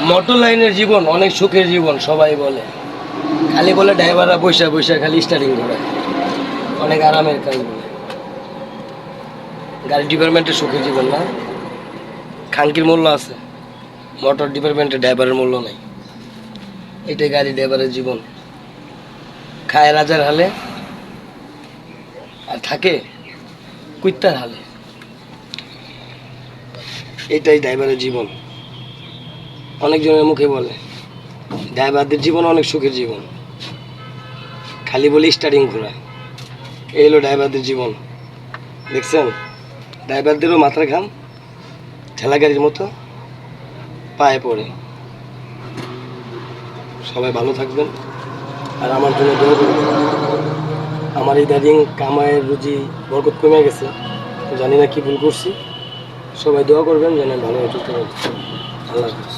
Motor লাইনের জীবন অনেক সুখের জীবন সবাই বলে, খালি বলে ড্রাইভাররা বৈশা বৈশা খালি স্টার্টিং করে, অনেক আরামের কাজ বলে। গাড়ি ডিপার্টমেন্টের সুখের জীবন না, খানকির মূল্য আছে, মোটর ডিপার্টমেন্টে ড্রাইভারের মূল্য নাই। এটাই গাড়ি ড্রাইভারের জীবন, খায় রাজার হালে আর থাকে কুত্তার হালে। এটাই ড্রাইভারের জীবন। অনেকজনের মুখে বলে ড্রাইভারদের জীবন অনেক সুখের জীবন, খালি বলে স্টার্টিং ঘোরায়। এই হলো ড্রাইভারদের জীবন। দেখছেন, ড্রাইভারদেরও মাথার ঘাম ঠেলা গাড়ির মতো পায়ে পড়ে। সবাই ভালো থাকবেন আর আমার জন্য দোয়া করবেন। আমার এই দাঁড়িয়ে কামায়ের রুজি বরকত কমে গেছে, জানি না কি ভুল করছি। সবাই দোয়া করবেন যেন আমি ভালো হয়ে চলতে পারি। আল্লাহ হাফেজ।